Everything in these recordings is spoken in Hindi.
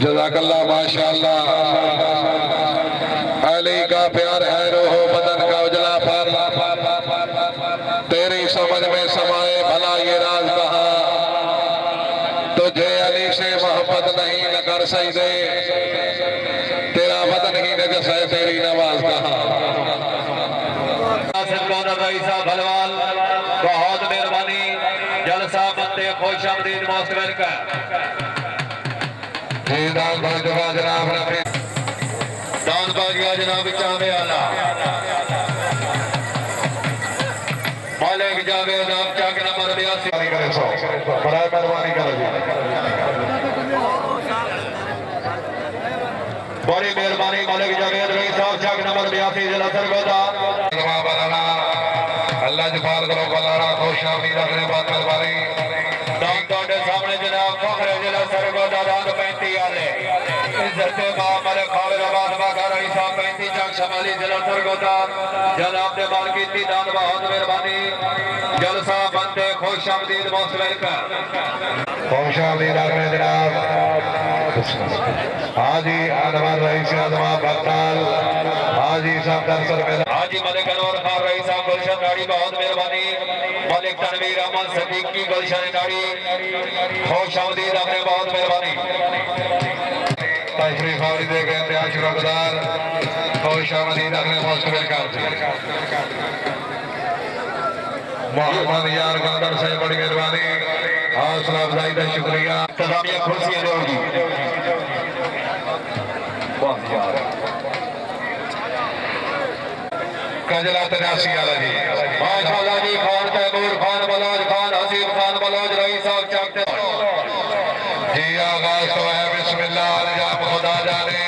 जज़ाकल्लाह माशाअल्लाह। अली का प्यार है रोहो बदन का उजला पर, तेरी समझ में समाए भला ये राज कहा। तुझे अली से मोहब्बत नहीं न कर सकते, तेरा बदन ही नजस है तेरी नवाज कहा। भलवाल बहुत मेहरबानी, जलसा बंदे खुश आमदीद मौसम का दान भाजपा जनाब दान भाजपा जनाब चाहे आला मालिक जावे नाम चाक नंबर 82 करे सो बड़ा मेहरबानी करो जी, बड़ी मेहरबानी मालिक जावेद रही साहब चाक नंबर 82 जिला सरगोदा अल्लाह जफाल करो बलारा खुश आमीर रखने बात मेहरबानी दान तोड़े सामने जनाब फखरे जिला सरगोदा दान 35 आले इज्जत मामले खालिद आबाद बागर ईसा 35 जग शमाली जिला सरगोदा जनाब दे मालकीती दान बहुत मेहरबानी जलसा बंदे खुश आमदीद मौसम का खुश आमदीद रखने जनाब हाजी आदमान रईस आदमा बक्ताल हाजी साहब दरसर में हाजी मलिक अनवर खान रईस साहब गुलशन नाड़ी बहुत मेहरबानी मलिक तनवीर अहमद सदीकी गुलशन नाड़ी खुश आमदीद आपने बहुत मेहरबानी तशरीफ आवरी दे गए इंतहा शुक्रगुजार खुश आमदीद आपने मौसम का मोहम्मद यार गंदर से बड़ी मेहरबानी हौसला अफजाई का शुक्रिया तजामिया खुशियां दोगी कजला तनासी आला जी माशाअल्लाह जी Khan Taimur Khan Bloch Khan Haseeb Khan Bloch rice साहब चाकते जी आगाज तो है बिस्मिल्लाह अल्जाम खुदा जाने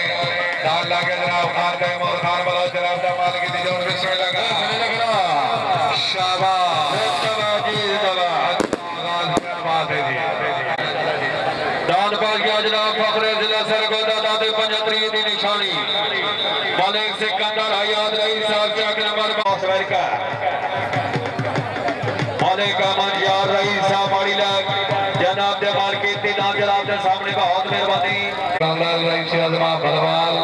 दान लागे जनाब खान तैमूर खान बलोच जनाब दा मालिक दी जोर बिस्मिल्लाह का शाबाश जी दवा बात है जी दान पाल गया जनाब फखरे जिला सरगोदा दादे 75 दी निशानी मालिक सिकंदर हयात रईस साहब चाक नंबर मौसम का मालिक अमन यार रईस साहब बड़ी लाग जनाब दे मालकीती दान जनाब दे सामने बहुत मेहरबानी लाल रईस आजमा भलवाल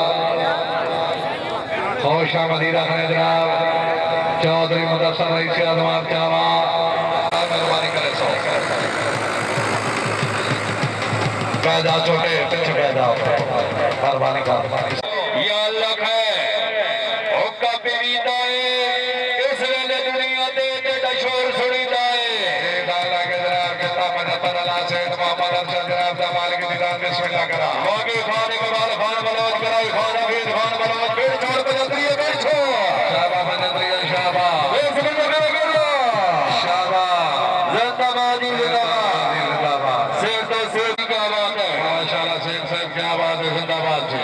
खुश आमदीद रखने जनाब चौधरी मुदस्सर रईस आजमा चावा मेहरबानी करे सो पैदा छोटे पीछे पैदा मेहरबानी कर या अल्लाह है होका पीवीदा है इस वेले दुनिया दे तेरा शोर सुनीदा है दाला के जनाब के तापना तला से मोहम्मद अरशद जनाब दा मालिक दी दान बिस्मिल्लाह करा बागी खान इकबाल खान बलोच कराई खान हफीज खान बलोच बेट छोड़ बजंदरी बेट छोड़ शाबाश बजंदरी शाबाश बिस्मिल्लाह करो शाबाश जिंदाबाद जिंदाबाद शेर तो शेर की क्या बात है माशाल्लाह शेर साहब क्या बात है जिंदाबाद जी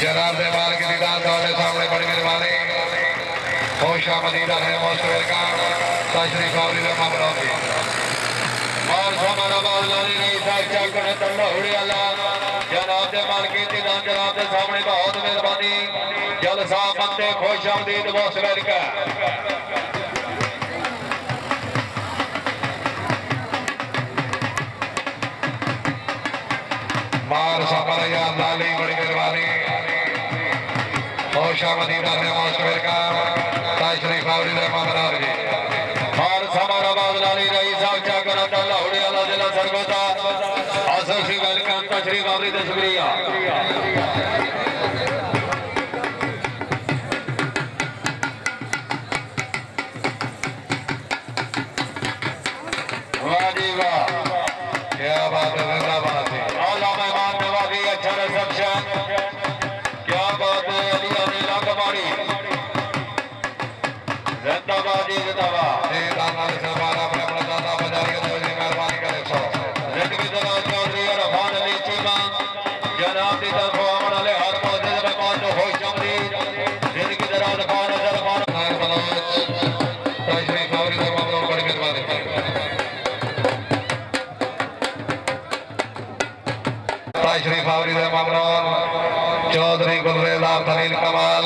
जनाब दे मालिक दी दान ਤੁਹਾਡੇ सामने बड़ी मेहरबानी खुश आमदीद है मौसम का तशरीफ आवरी दा मामला है और सामान आबाद लाली नहीं साहब चाक ने तल्ला हुड़ी अल्लाह जनाब दे मालिक दी दान जनाब दे सामने बहुत मेहरबानी जलसा बंदे खुश आमदीद मौसम का मार सामान यार लाली बड़ी मेहरबानी खुश आमदीद है मौसम का तशरीफ आवरी ममरार जी और समाराबाद लाली रही साहब चाकर अब्दुल्ला हुड़ियाला जिला सरगोदा आसर श्री वेलकम तशरीफ आवरी दे शुक्रिया वाह जी वाह क्या बात है जिंदाबाद है आला मेहमान नवाजी अच्छा रिसेप्शन क्या बात है अली अनिला कमारी जिंदाबाद जी जिंदाबाद जी दाना सरवारा अपने अपना दादा बजारी के जी मेहरबानी करे सो जिंदगी दरा चौधरी और खान अली चीमा जनाब दी तरफ अमन अले हर मौजूद मेहमान जो होश जमदी जिंदगी दरा खान अजर खान नायर बलोच तशरीफ आवरी से मामलों बड़ी मेहरबानी तशरीफ आवरी से मामलों चौधरी गुलरेजा खलील कमाल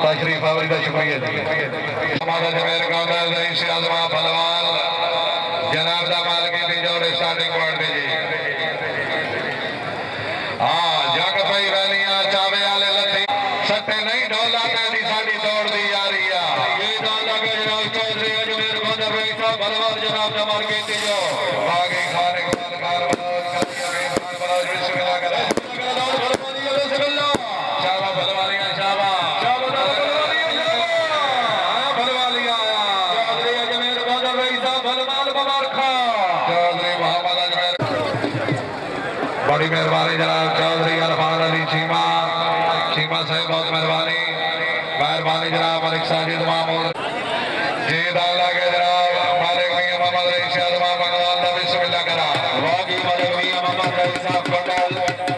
तशरीफ आवरी का शुक्रिया हमारा जमेर गांव का रईस आजमा पहलवान जनाब दा मालिक की जोड़े स्टार्टिंग पॉइंट पे जी हां जग पई वैलियां चावे वाले लथी सट्टे नहीं ढोला ते दी साडी दौड़ दी यारी आ ये दान लगे जनाब चौधरी अजमेर बंदर रईस पहलवान जनाब दा मालिक की जो बागी खाने को कार बलोच बिस्मिल्लाह करे बड़ी मेहरबानी जनाब चौधरी अरफान अली चीमा चीमा साहब बहुत मेहरबानी मेहरबानी जनाब मलिक साजिद मामूद जी दाला के जनाब मालिक मियां मोहम्मद रईस आजमा मंगवाल दा बिस्मिल्लाह करा वागी मालिक मियां मोहम्मद रईस साहब कोटल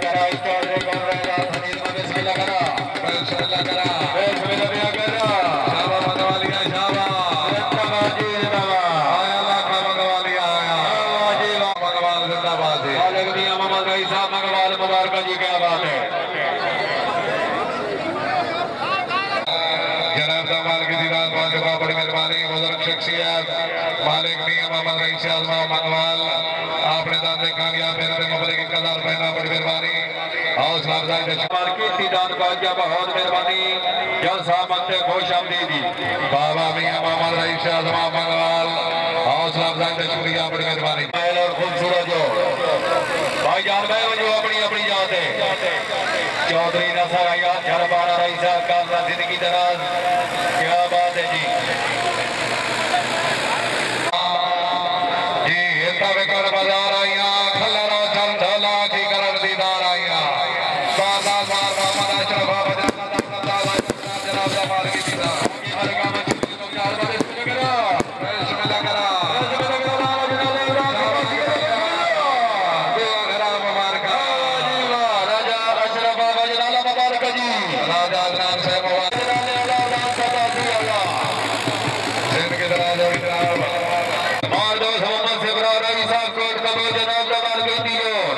कराई चौधरी गुलरेजा खलील में बिस्मिल्लाह करा बिस्मिल्लाह करा बिस्मिल्लाह करा शाबा मंगवालिया शाबा जिंदाबाद जी जिंदाबाद आया अल्लाह का मंगवालिया आया जी मंगवाल जिंदाबाद है मालिक मियां मोहम्मद रईस साहब मंगवाल मुबारक जी क्या बात है जनाब दा मालिक दी रात वाले का बड़ी मेहरबानी बुजुर्ग शख्सियत मालिक मियां मोहम्मद रईस आजमा मंगवाल आपने दान कामयाब मेरे मुबारक की कदर पहना बड़ी मेहरबानी हौसला अफजाई दे मार्केट दी दान का क्या बहुत मेहरबानी जल साहब मंते खुश आमदीदी बाबा मियां मोहम्मद रईस आजमा मंगवाल हौसला अफजाई दे शुक्रिया बड़ी मेहरबानी महल और खूबसूरत जो भाईजान भाई जो अपनी अपनी याद है चौधरी नसर आया जरबाना रईस का जिंदगी दराज क्या बात है जी जी इतना बेकार बाजार आइया खलरा चल ढोला की करन दीदार आइया बाजार बार मोहम्मद अशरफ जनाब जमाल की दीदार हर काम बिस्मिल्लाह करा राजा अशरफ बाबा जलाला मुबारक जी राजा अदनान साहब जिनके दराज और जनाब और दो मोहम्मद सिबरा रईस साहब कोट कबूल जनाब जमाल की दीदार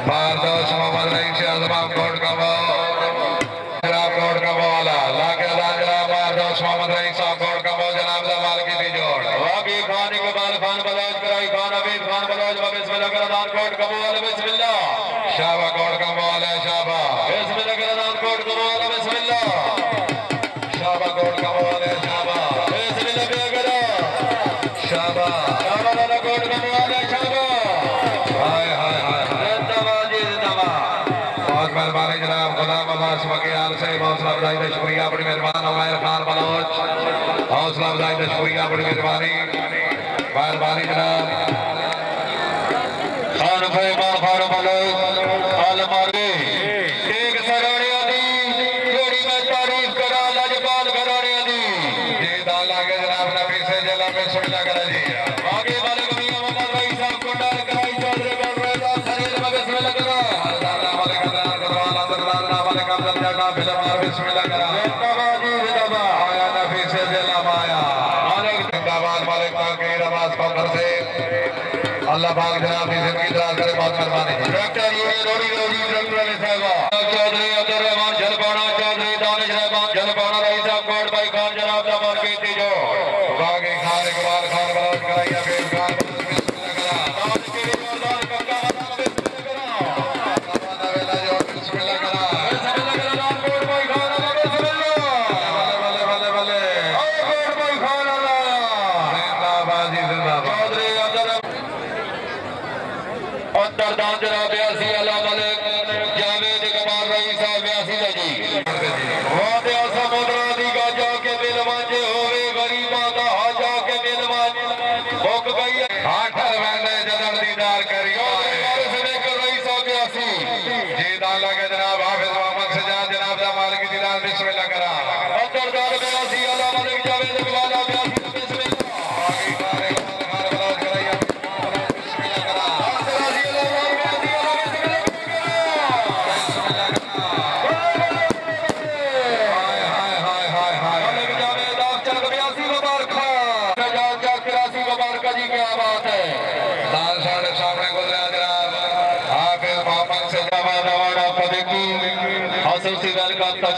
बार दो मोहम्मद रईस आजमा कोट कबूल जनाब कोट कबूल लाके जनाब बार दो मोहम्मद रईस साहब कोट कबूल जनाब जमाल की दीदार वाकी खान इकबाल खान बलोच कराई खान अबीद खान बलोच बिस्मिल्लाह करदान कोट कबूल बिस्मिल्लाह शाबा कोट कबूल है शाबा बिस्मिल्लाह करदान कोट कबूल बिस्मिल्लाह शाबा कोट कबूल है शाबा बिस्मिल्लाह करो शाबा शाबा वाला कोट कबूल है शाबा हाय हाय हाय जिंदाबाद जी जिंदाबाद बहुत मेहरबानी जनाब गुलाम अब्बास बगियाल से हौसला अफजाई का शुक्रिया बड़ी मेहरबान उमैर खान बलोच हौसला अफजाई का शुक्रिया बड़ी मेहरबानी मेहरबानी जनाब खान फैमान खान बलोच आलम आगे एक सराणिया दी जोड़ी में तारीफ करा लजपाल घराणिया दी जी दाला के जनाब नबी से जला में सुनला करा जी आगे वाले मियां मोहम्मद रईस साहब कोटाल कराई चौधरी गुलरेजा खलील में बिस्मिल्लाह करा दाला वाले कदरान करवाल अंदरदार वाले का जगह बिलमार बिस्मिल्लाह करा जिंदाबाद जी जिंदाबाद आया नबी से जला माया मालिक जिंदाबाद मालिक ताकीर आवाज को कर से अल्लाह पाक जनाब की जिंदगी दराज करे बहुत मेहरबानी डॉक्टर ये रोडी रोडी डॉक्टर अली साहब चौधरी अब्दुल रहमान जलपाना चौधरी दानिश रहमान जलपाना रईस साहब कोट भाई खान जनाब दा मार्केट दी जो बागी खान इकबाल खान बलोच कराइया बेल खान बिस्मिल्लाह करा आज के जोरदार कक्का बिस्मिल्लाह करा वेला जो बिस्मिल्लाह करा कोट भाई खान बिस्मिल्लाह बले बले बले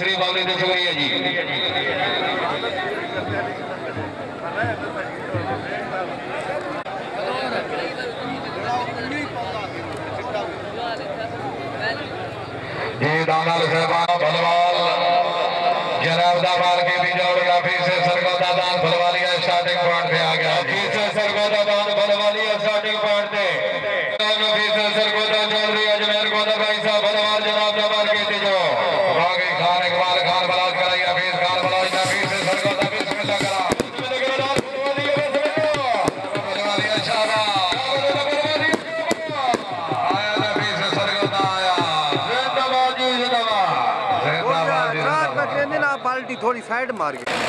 शरीफ बाबरी दे शुक्रिया जी जी दाना साहब भलवाल जनाब दामाल के वीडियोग्राफी से सरगोदा दान भलवालिया स्टार्टिंग पॉइंट पे आ गया जी से सरगोदा दान भलवालिया स्टार्टिंग पॉइंट पे से सरगोदा चौधरी अजमेर गोदा भाई साहब भलवाल जनाब दामाल के तीजो बागी खान इकबाल खान बलाज कराई हफीज खान बलाज हफीज से सरगोदा बिस्मिल्लाह करा भलवालिया शाबाश आया हफीज से सरगोदा आया जिंदाबाद जी जिंदाबाद रात में कहने ना बाल्टी थोड़ी साइड मार गई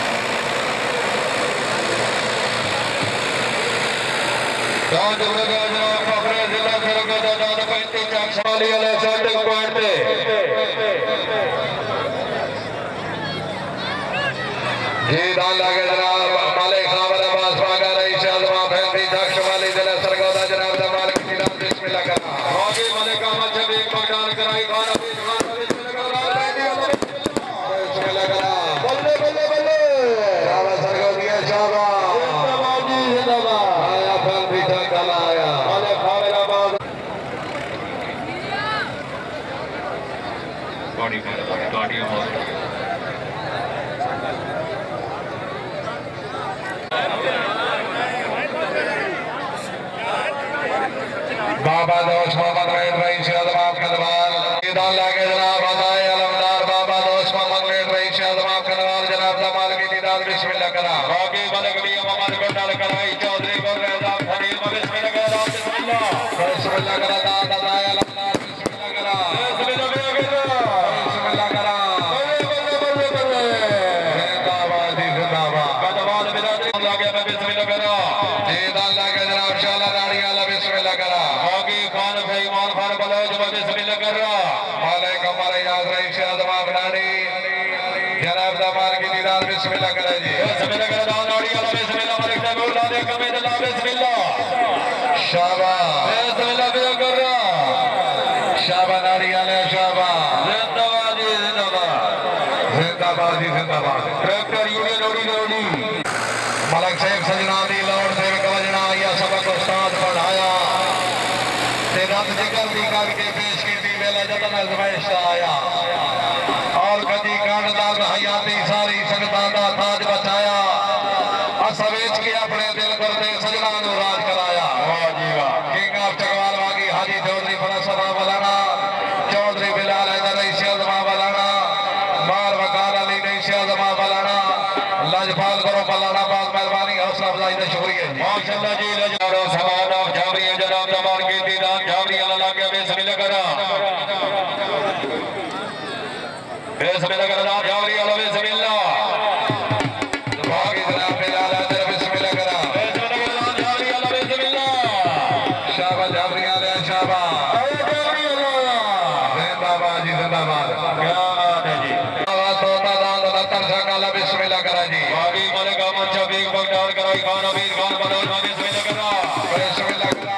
जी दान लागे जनाब मालिक खावर अब्बास पागा रईस आजमा फैंसी दक्ष वाली जिला सरगोदा जनाब दा मालिक की नाम बिस्मिल्लाह करा बाकी मालिक अहमद शफीक बगदान कराई खान बिस्मिल्लाह करा बल्ले बल्ले बल्ले शाबाश सरगोदिया शाबाश जिंदाबाद जी जिंदाबाद आया फैंसी ठंडा आया मालिक खावर अब्बास गाड़ी बाबा दोस्त मोहम्मद रेड रईस आजमाब कदवाल दान लागे जनाब अदाए अलमदार बाबा दोस्त मोहम्मद रेड रईस आजमाब कदवाल जनाब दमाल की दीदार बिस्मिल्लाह करा बाकी मलिक भी मोहम्मद गोटाल कराई चौधरी को रेजाब खलील बिस्मिल्लाह करा बिस्मिल्लाह करा दान अदाए अलमदार बिस्मिल्लाह करा बिस्मिल्लाह करा जिंदाबाद जी जिंदाबाद कदवाल बिरादरी लागे में बिस्मिल्लाह करा जी दान लागे जनाब शाला दाढ़ी वाला बिस्मिल्लाह करा खान फैमान खान बलोच बिस्मिल्लाह कर रहा मालिक हमारे याद रही शादमा बनानी जनाब दमाल की दीदार बिस्मिल्लाह करे जी बिस्मिल्लाह कर दान नाड़ी वाला बिस्मिल्लाह मालिक तबूला दे कमे दला बिस्मिल्लाह शाबाश बिस्मिल्लाह कर रहा शाबाश नाड़ी वाले शाबाश जिंदाबाद जी जिंदाबाद जिंदाबाद जी जिंदाबाद ट्रैक्टर यूनियन ओडी मलक साहब सजनादी लौट से कवजना या सबक उस्ताद पढ़ाया रब जिगर दी करके पेश की वेला जतन अजमाइश आया और कदी कांडदार हयाती सारी संगतां दा ताज बचाया अस वेच के अपने दिल करते सजना नु राज कराया वाह जी वाह king of Chakwal वागी Haji Chaudhary फलसफा बलाना Chaudhary Bilal Haider rice आजमा बलाना मार वकार अली रईस आजमा बलाना लजपाल करो बलाना पाक मेहरबानी हौसला अफजाई दा शुक्रिया जी माशाअल्लाह जी लजपाल समान ऑफ जावरी जनाब दमाल की दीदार जावरी अल्लाह के बिस्मिल्लाह करा बिस्मिल्लाह करा जावरी अल्लाह बिस्मिल्लाह बाकी जनाब बिलाल हैदर बिस्मिल्लाह करा बिस्मिल्लाह करा जावरी अल्लाह बिस्मिल्लाह शाबाश जावरी अल्लाह शाबाश जावरी अल्लाह जिंदाबाद जी जिंदाबाद क्या बात है जी आवाज होता दान लतर सकाला बिस्मिल्लाह करा जी बाकी मलिक अहमद शफीक बगदार कराई खान हफीज खान बलोच बिस्मिल्लाह करा बिस्मिल्लाह करा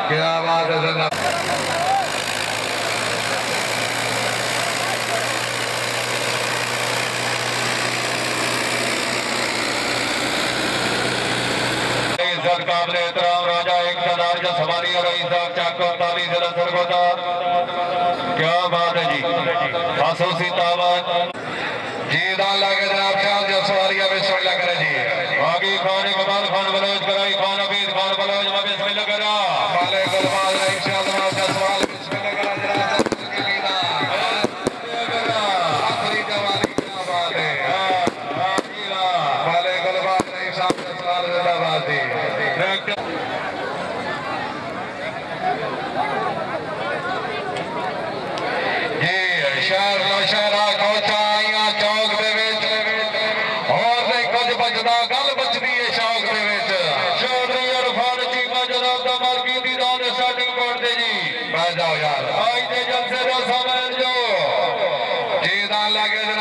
क्या बात है काबिल एहतराम राजा एक सरदार जो सवारी और चाको ताली जिला सरगोदा क्या बात है जी खासूसी दावत जी दान लागे जनाब शाह जो सवारियां बिस्मिल्लाह करे जी बागी खान इकबाल खान बलोच कराई खान हफीज खान बलोच में बिस्मिल्लाह करा मालिक गुलबाज रईस आजमा का सवाल बिस्मिल्लाह करा जनाब की दीदार आखिरी जवानी क्या बात है मालिक गुलबाज रईस का सवाल जिंदाबाद जी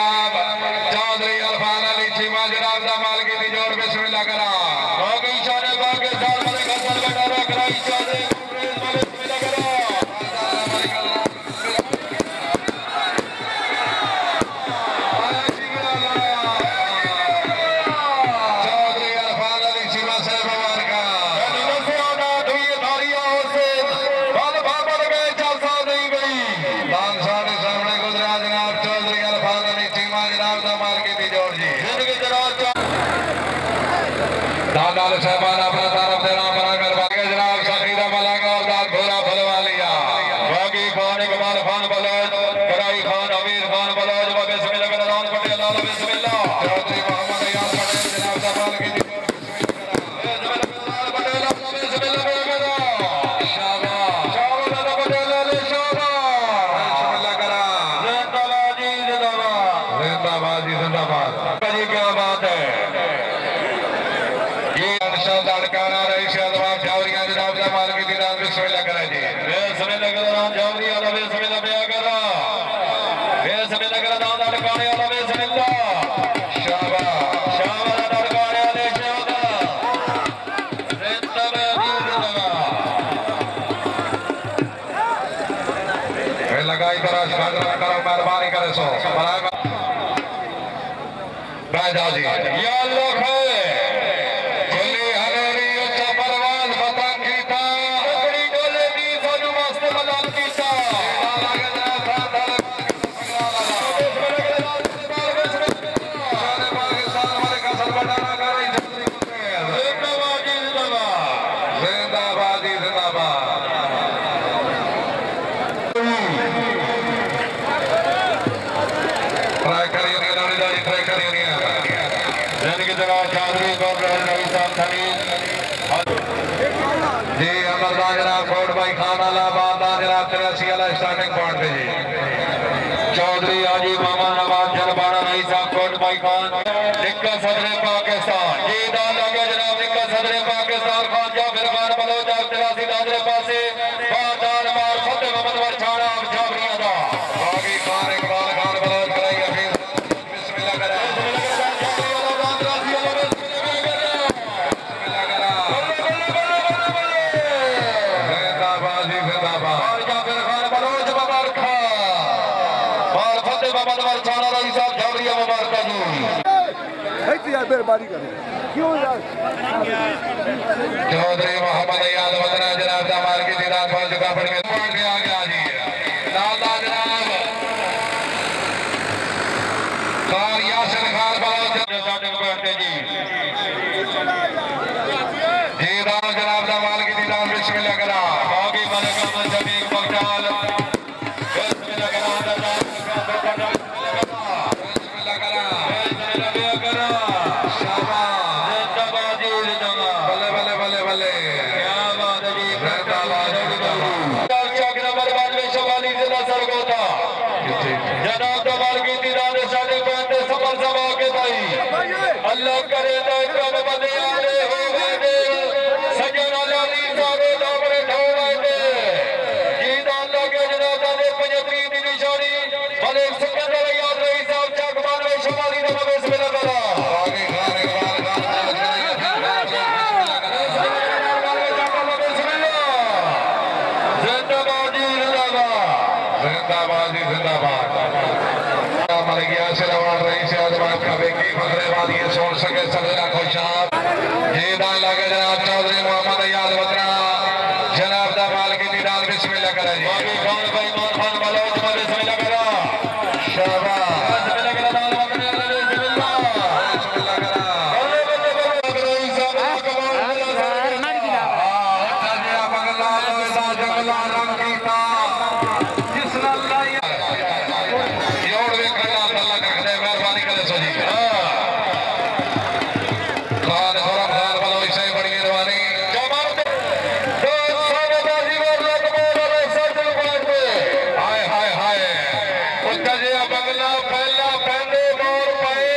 चौधरी अल्फान अली चीमा जनाब दा माल की जोड़ बिस्मिल्लाह करा खान बलोच कराई खान अमीर खान बलोच बिस्मिल्लाह का नाम पटेल लाल बिस्मिल्लाह चौधरी मोहम्मद अयाज पटेल जनाब दफाल की क्या बात है ये लड़काना रही शाहबाज जावरिया जनाब जमाल की दीदार बिस्मिल्लाह करें जी बिस्मिल्लाह का नाम जावरिया वाला बिस्मिल्लाह बिया करा बिस्मिल्लाह का नाम लड़काने वाला बिस्मिल्लाह शाहबाज शाहबाज लड़काने वाले शाहबाज जिंदाबाद लगाई तरह करो मेहरबानी करे सो बैठा जी या अल्लाह जी अमरदान जनाब कोट भाई खान अलाहाबाद जनाब 83 वाला स्टार्टिंग पॉइंट पे जी चौधरी हाजी मामा नवाज जनबाना नहीं साहब कोट भाई खान निक्का सदर पाकिस्तान जी दान लगे जनाब निक्का सदर पाकिस्तान खान जाफर खान बलोच 83 दादरे पासे बादान मार फतेह मोहम्मद वरछाड़ा जावरिया दा बागी खान इकबाल खान बलोच कराई अफीम बिस्मिल्लाह करा मेहरबानी करें क्यों यार चौधरी मोहम्मद अयाज वतना जनाब जमाल की दीदार पहुंच चुका पड़ के आ गया जी दादा जनाब कार यासिर खान बलोच स्टार्टिंग पॉइंट जी जी दादा जनाब जमाल की दीदार बिस्मिल्लाह करा बागी मलिक अहमद शफीक बख्ताल बिस्मिल्लाह करा बिस्मिल्लाह करा जनाब दबाल की दीदार साढ़े पैंते सफल सभा के भाई अल्लाह करे तो कब बदे आले हो गए सजना लाली सारे दामरे ढोल आए जीदान लगे जनाब दादे 35 की निशानी भले सिकंदर याद रही साहब चकमान में शुमारी दबा बिस्मिल्लाह करा आगे खान इकबाल खान बिस्मिल्लाह जिंदाबाद जी जिंदाबाद जिंदाबाद जी जिंदाबाद मर गया से रवान रही से आजमान का बेकी फखरे वाली सोन सके सदरा खुशाब ये दान लगे जनाब चौधरी मोहम्मद अयाज वतना जनाब दमाल की दीदार बिस्मिल्लाह करा जी बागी खान भाई मान खान बलोच बिस्मिल्लाह करा शाबाश बिस्मिल्लाह करा दान वतना बिस्मिल्लाह बिस्मिल्लाह करा बल्ले बल्ले बल्ले सब कमाल मार की दावा अच्छा बंगला लोला जंगला रंग कीता जिसना अल्लाह जोड़ वे खड़ा अल्लाह का खदे मेहरबानी करे सो जी खान खुरम खान बलोच से बड़ी मेहरबानी जमाल दो सावधानी और लकबोल और सजल बात हाय हाय हाय उतजिया बंगला पहला पहले मोर पाए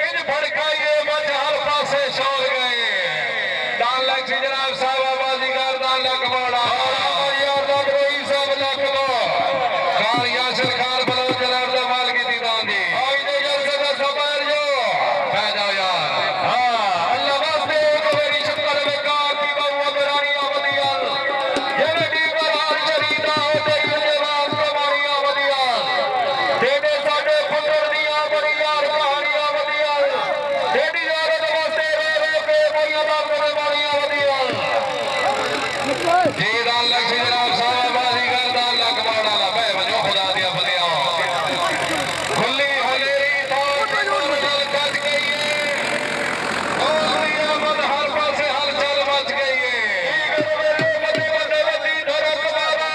इन भड़काइए मज हर पासे छोड़ गए दान लग जनाब साहब बाजीगर दान लकबोड़ा यार लग रही सब लकबोड़ खान यासिर खान बलोच जनाब दमाल की दीदान दी आई दे जलसे का सफर जो पै जाओ यार हां अल्लाह वास्ते एक मेरी शक्कर में कार की बहुआ बरानी आवदियाल ये बेटी पर हार शरीदा हो गई ये बात तुम्हारी आवदियाल तेरे साडे पुत्र दिया बड़ी यार कहानी आवदियाल तेरी यार वास्ते रो रो के कोई अदा करे वाली आवदियाल जी दान लग जनाब साहब बाजीगर दान लग माड़ा ला बे वजो खुदा दिया बलिया खुली हलेरी तो कट गई है और मन हर पासे हलचल मच गई है बदे बदे बदी धरक मारा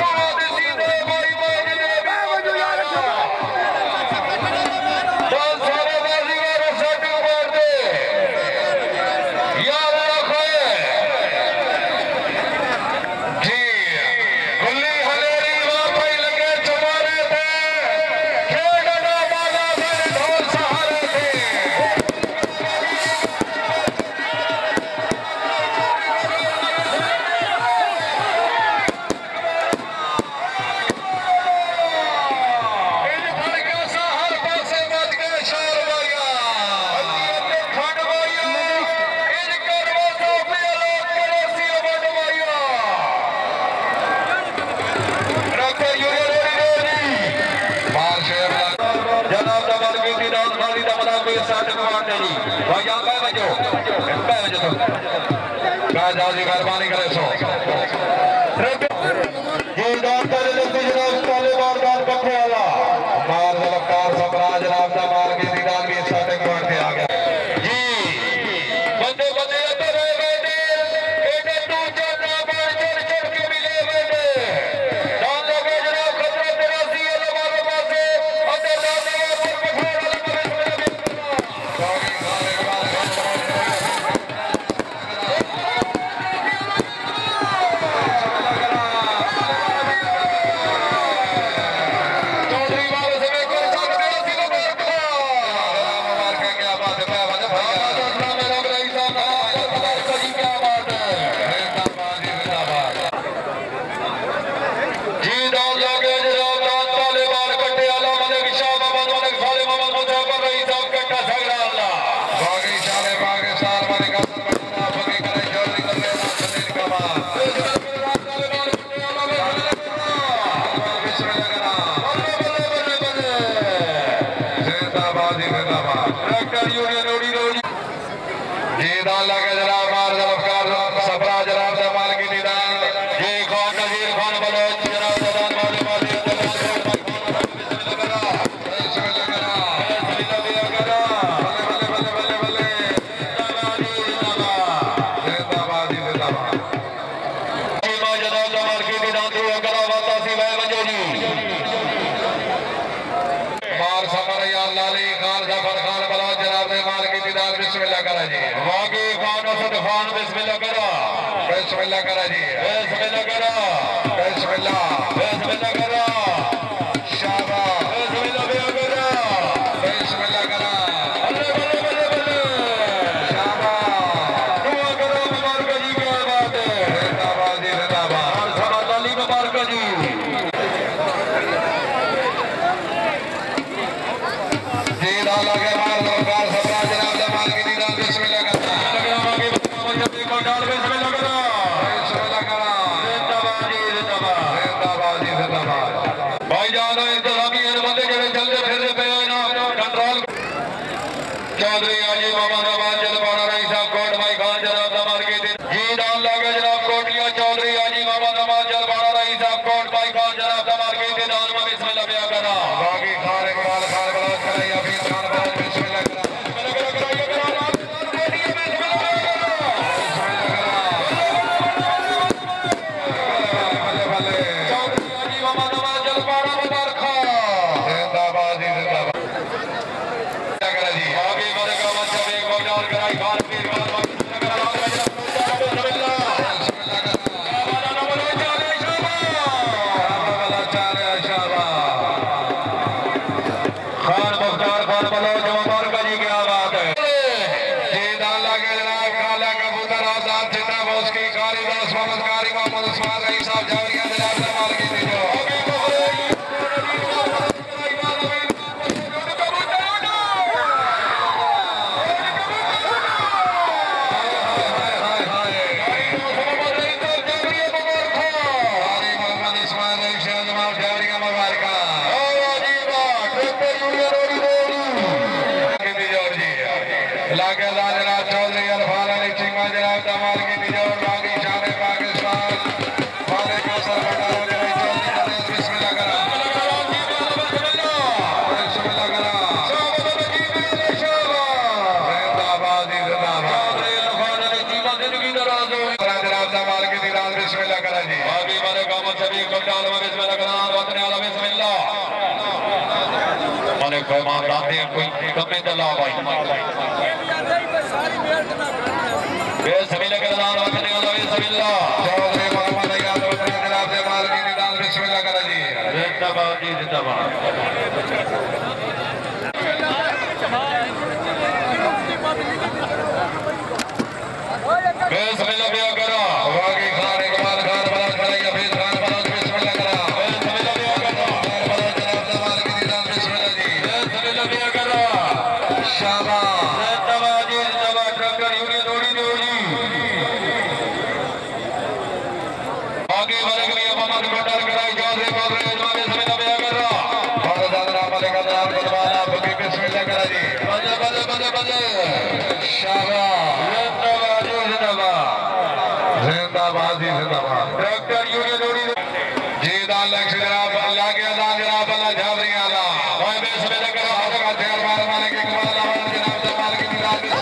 बहुत सीधे साथ कमांडर जी भाई जान पे बजो तो का जाजी मेहरबानी करे सो ये दान करे लगते जनाब तालिबान दान कथे वाला मार जलकार सबराज राम दा मार के दीदार भी साथ कमांड पे आ गया जी बंदे बंदे तो रह बैठे एडे तू जाना बाहर चढ़ चढ़ के मिले बैठे दान लगे जनाब खतरा तेरा सी है मारो पासे अंदर दान पर पठार बिस्मिल्लाह करा जी बिस्मिल्लाह करा बिस्मिल्लाह बिस्मिल्लाह करा शाबाश बिस्मिल्लाह करा बिस्मिल्लाह करा बल्ले बल्ले बल्ले बल्ले शाबाश दुआ करो मुबारक जी क्या बात है जिंदाबाद जी जिंदाबाद और समाज अली मुबारक जी जी लाला के मार सरकार सबराज जनाब जमाल की दीदार बिस्मिल्लाह करा को डाल बिस्मिल्लाह करा भाईजान इंतजामी बंदे के चलते फिरते पे कंट्रोल चौधरी आजी मोहम्मद अब्बास जलपाना रईस साहब कोट भाई खान जनाब दमार के दिन जी डाल लगे जनाब कोटिया चौधरी आजी मोहम्मद अब्बास जलपाना रईस साहब कोट भाई खान जनाब दमार के दिन दान में बिस्मिल्लाह बिया करा बाकी खान इकबाल खान बलोच कराइए अभी खान बलोच बिस्मिल्लाह करा कोई कमे दला भाई बिस्मिल्लाह करना रखने वाला बिस्मिल्लाह चौधरी मोहम्मद यादव जनाब से माल की निदान बिस्मिल्लाह करा जी जिंदाबाद जी जिंदाबाद बिस्मिल्लाह बिया करा वागी खान इकबाल खान बलोच कराइए हफीज खान बलोच बिस्मिल्लाह करा बिस्मिल्लाह बिया करा बलोच जनाब से माल की निदान बिस्मिल्लाह जी बिस्मिल्लाह बिया करा शाबाश जिंदाबाद जी जिंदाबाद ट्रैक्टर यूनियन दौड़ी दो जी आगे वाले के लिए मोहम्मद बंडल कराई चौधरी चौधरी इजमा बिस्मिल्लाह बिया करा और दादा राम वाले का नाम करवाना आपकी बिस्मिल्लाह करा जी बल्ले बल्ले बल्ले ट्रैक्टर यूनियन जोड़ी जी दान लक्ष्य जनाब लागे दान जनाब अल्लाह जावरी आला ओए बेसमें लगा हाथ का ढेर मार माने के कमाल आवाज जनाब जमाल की दीदार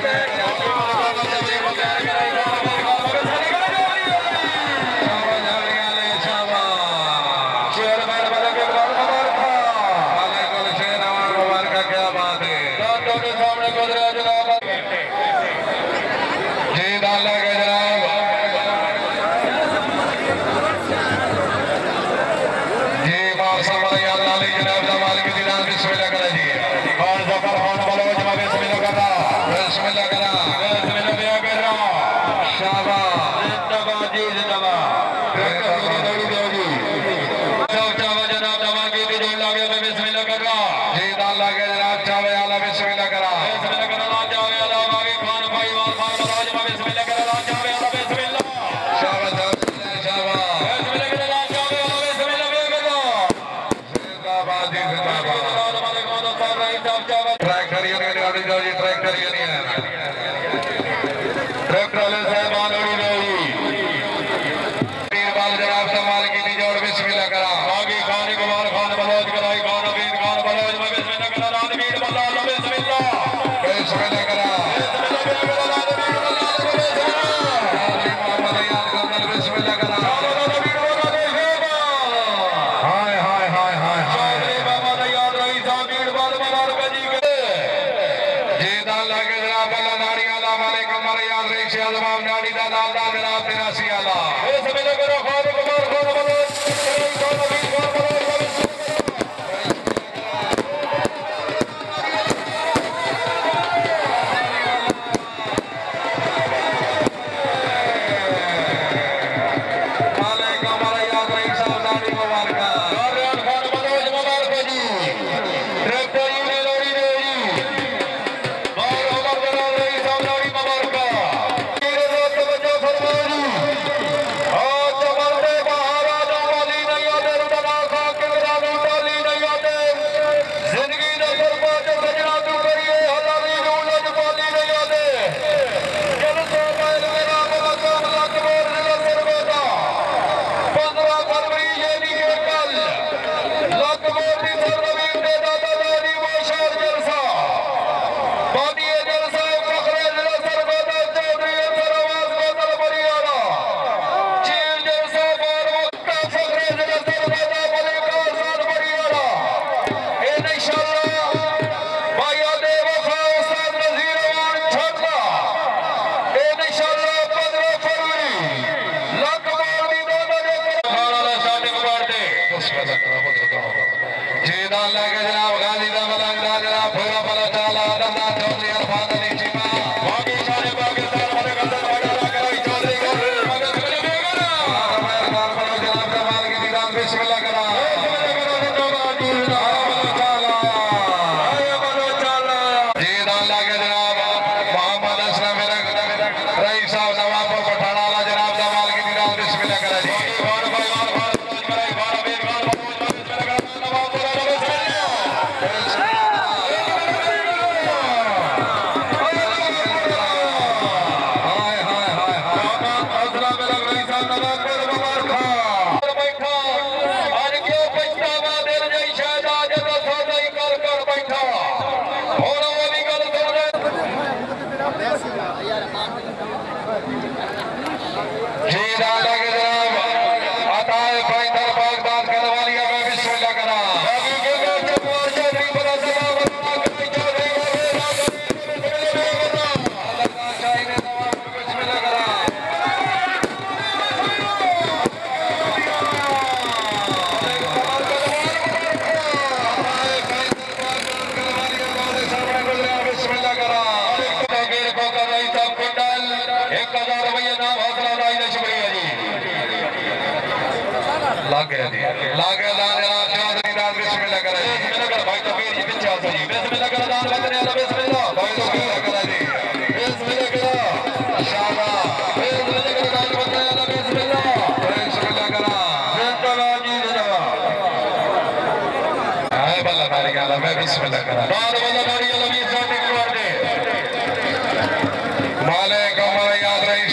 माले कमर याद रही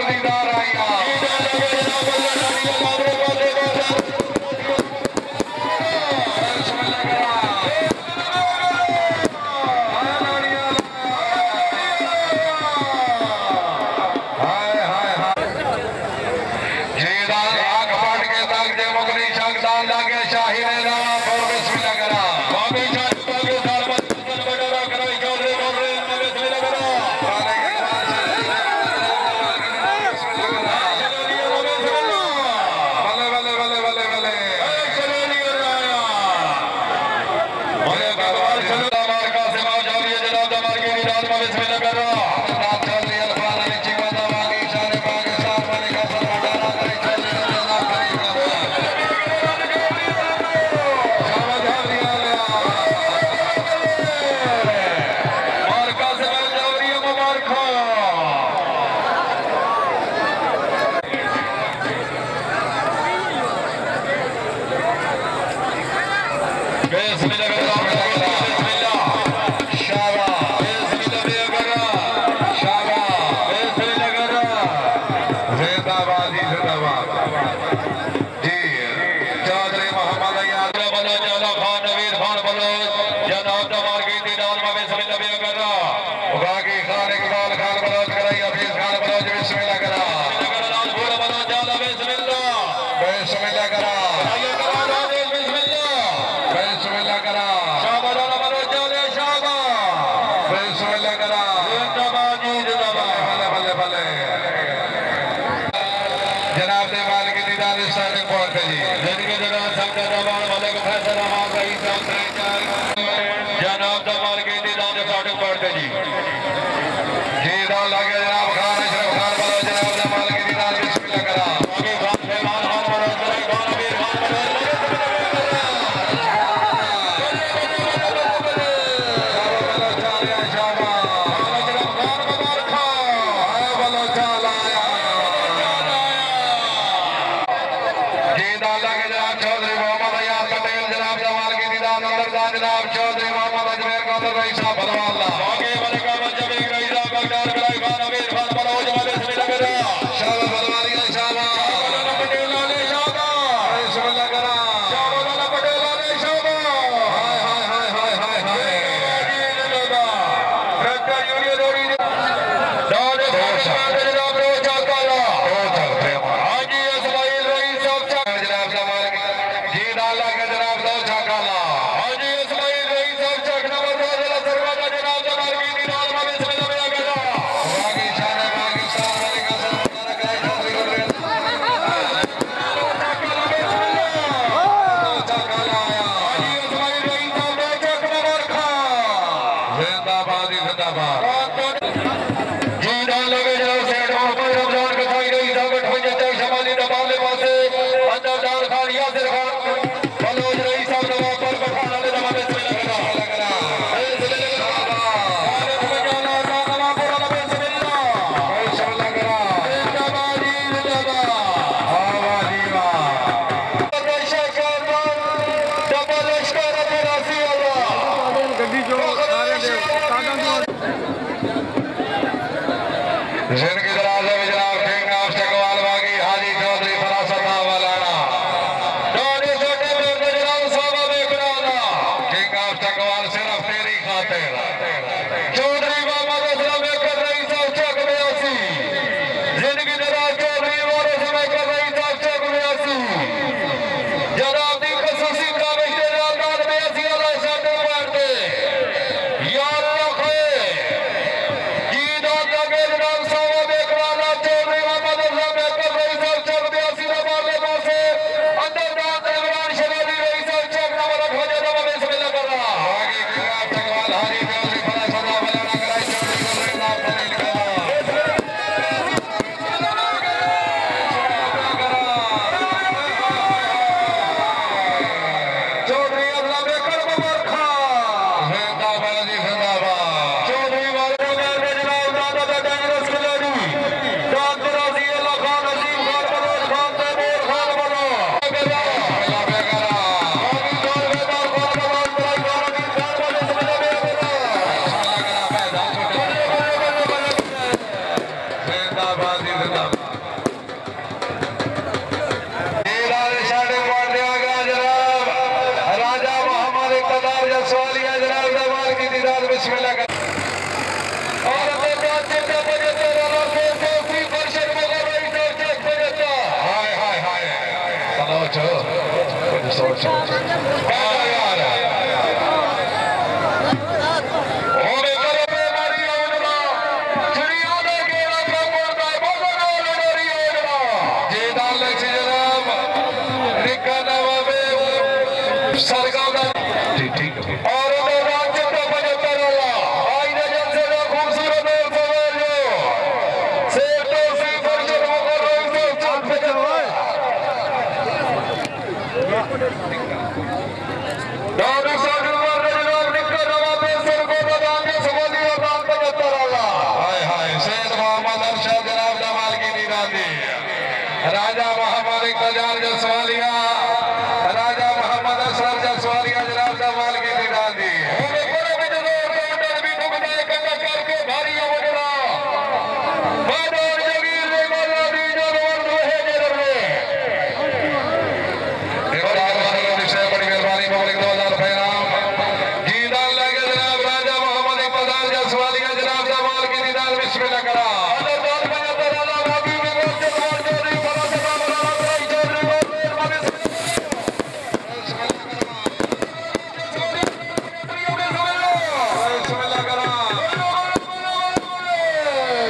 दीदार आईया शाही ने नाम और बिस्मिल्लाह करा बाबी शाह पाकिस्तान बड़ा कराई चल रहे बिस्मिल्लाह करा जनाब देवाल की दीदार स्टार्टिंग पॉइंट पे जी जिनके जनाब सबका दबाव वाले को फैसला मार रही जनाब देवाल की दीदार स्टार्टिंग पॉइंट पे जी दाल लगे जनाब खान अशरफ खान बोलो जनाब देवाल की दीदार बिस्मिल्लाह करा बाकी खान फैमान खान बोलो खान अमीर खान बोलो जनाब चौधरी मोहम्मद अजमेर कौतर रही साहब भलवाला आगे वाले का जब एक रही साहब बगदार कराई खान अमीर खान बोलो जमाले से मिला करा शाबाश भलवालिया शाबाश पटेल वाले शाबाश बिस्मिल्लाह करा शाबाश पटेल वाले शाबाश हाय हाय हाय हाय हाय हाय जी जनाब रद्दा यूनियन रोड़ी दादे जनाब रोजा काला रोजा प्रेम हाजी इस्माइल रही साहब जनाब जमाल जी डाला के जनाब रोजा काला जिनकी दराजे में जनाब किंग ऑफ चकवाल बागी हाजी चौधरी फरासत वालाना दोनों छोटे में जनाब साहब बेकराना किंग ऑफ चकवाल सिर्फ तेरी खातिर चौधरी बाबा दसरा में कर रही साहब चक में आसी जिनकी दराज चौधरी वाले समय कर रही साहब चक में आसी जनाब दी खसूसी का बेटे रात में आसी वाला शादी पढ़ते यार रखे जी दो लगे जनाब जिंदाबाद जी जिंदाबाद मेरा निशाने मार दिया गया जनाब राजा मोहम्मद इक़्तिदार जसवालिया जनाब जमाल की दीदार बिस्मिल्लाह कर और अपने राज्य का बजट वाला को फ्री वर्षन मगर रही तो चेक बजट हाय हाय हाय चलो चलो सोचो यार और करे बेमारी होना चिड़ियों ने गेरा का पड़ता है बोलो लड़ोरी होना जे दाल से जनाब निका नवाबे सरगाम ठीक और वो राज्य का बजट वाला आई नजर से वो खूबसूरत सवाल जो सेठ तो सी वर्षन मगर रही तो चेक बजट दारू साधु वर्णन निकर नवाबे सर को बदाम के सवाली और दाम पर जतराला हाय हाय सैयद मोहम्मद अरशद जनाब जमाल की दीदारी राजा मोहम्मद इक़्तिदार जसवालिया राजा मोहम्मद अरशद जसवालिया जनाब जमाल की दीदारी होने पर भी जरूर रोडर भी दुगने करके भारी वगैरह बादर जगीर ने वाला दी जानवर दोहे जरवे बड़ी मेहरबानी पब्लिक 2000 पैराम दीदार लगे जनाब राजा मोहम्मद इक़्तिदार जसवालिया जनाब जमाल की दीदार बिस्मिल्लाह करा अदरदार में राजा राबी में जवान चौधरी बड़ा सदा बड़ा चौधरी बिस्मिल्लाह करा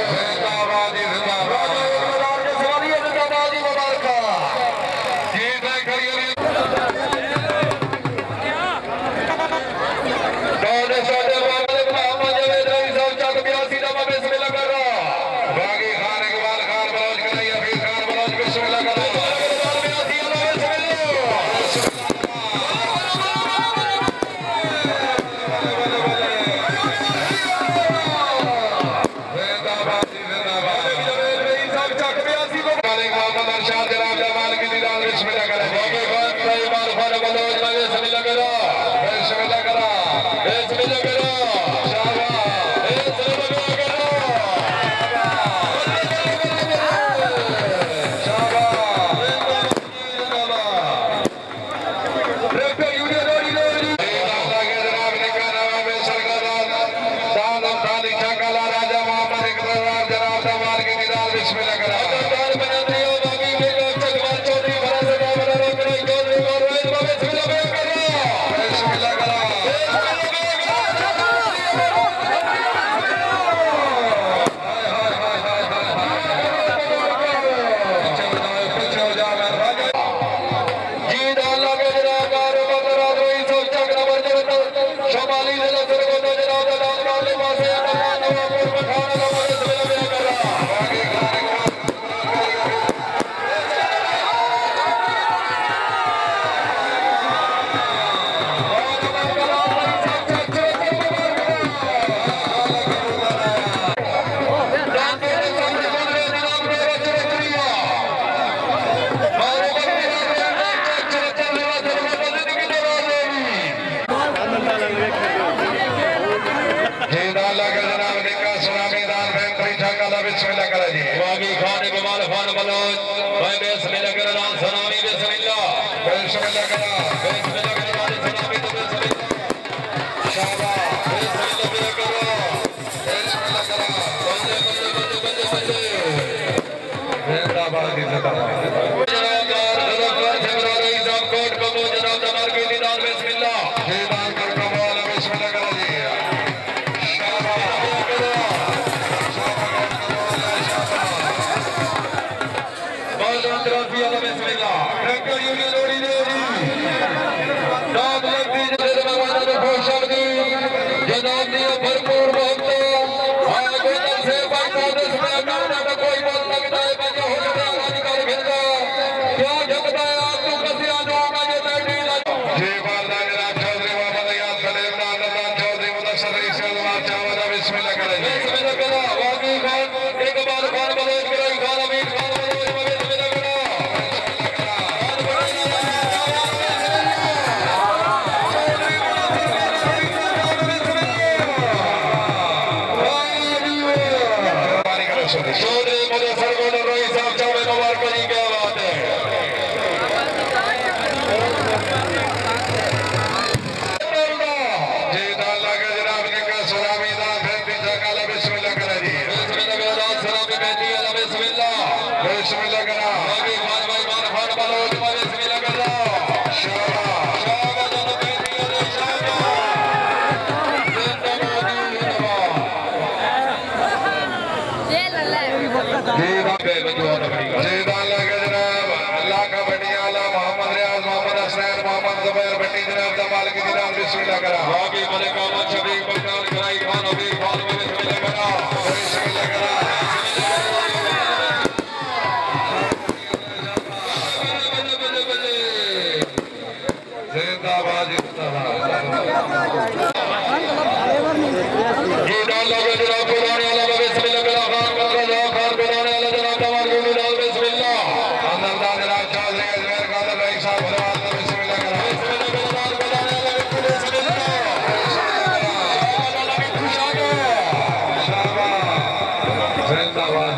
जिंदाबाद जिंदाबाद जसवालिया जिंदाबाद मुबारक जी भाई खड़ी दौड़े साडे मोहम्मद मोहम्मद जवेद रईस साहब चक 82 दफा बिस्मिल्लाह कर रहा बागी खान इकबाल खान बलोच कर रही हफीज खान बलोच बिस्मिल्लाह कर रहा मोहम्मद अरशद जनाब जमाल की दीदार बिस्मिल्लाह कर रहा बागी खान इकबाल खान बलोच बिस्मिल्लाह कर रहा बिस्मिल्लाह कर रहा बिस्मिल्लाह कर रहा शाबाश बिस्मिल्लाह कर रहा ट्रैक्टर यूनियन रोडी लगे जनाब निका नवाबे सरगादार दादम थाली चंगला राजा मोहम्मद इक़्तिदार जनाब जमाल की दीदार बिस्मिल्लाह कर रहा सरदार बनंदियो बागी बेगम चकवाल चौधरी बड़ा सदा बड़ा रोकड़ी चौधरी और रोहित बाबे बिस्मिल्लाह कर रहा बिस्मिल्लाह कर रहा बिस्मिल्लाह करा जी बागी खान इकबाल खान बलोच भाई बिस्मिल्लाह कर रहा सलामी बिस्मिल्लाह करा बिस्मिल्लाह कर रहा सलामी तो बिस्मिल्लाह शाबाश बिस्मिल्लाह करो बिस्मिल्लाह करा बंदे बंदे बंदे बंदे बंदे जिंदाबाद जिंदाबाद जनाब हजरत सेवरा रईस साहब कोट कबो जनाब जमाल की दीदार बिस्मिल्लाह दीदार कर कमाल बिस्मिल्लाह करा जी ट्रैक्टर यूनियन रोडी मेरे सरगोदर रोहित साहब चौबे मुबारक जी, क्या बात है। जी दाल लगे जनाब ने का सलामी दा फिर पीछा काला बिस्मिल्लाह करा जी, बिस्मिल्लाह करा सलामी बेटी अल्लाह बिस्मिल्लाह करा बाकी खान भाई मान खान वालों बिस्मिल्लाह करा शाबाश शाबाश दोनों बेटी अल्लाह शाबाश जी बाबे बदुआ नबी जी दाल लगे जनाब अल्लाह का बढ़िया अल्लाह मोहम्मद रियाज मोहम्मद हसनैन मोहम्मद जुबैर भट्टी जनाब जमाल की जनाब बिस्मिल्लाह करा बाकी मलिक मोहम्मद शफीक बख्तियार खराई खान हबीब खान बिस्मिल्लाह करा बिस्मिल्लाह करा जिंदाबाद ये डाल लगे जनाब पुराने वाला बिस्मिल्लाह करा खान खान पुराने वाला जनाब जमाल की जनाब बिस्मिल्लाह अंदर जनाब चौधरी अजमेर कादर भाई साहब जनाब बिस्मिल्लाह करा बिस्मिल्लाह करा पुराने वाला बिस्मिल्लाह शाबाश जिंदाबाद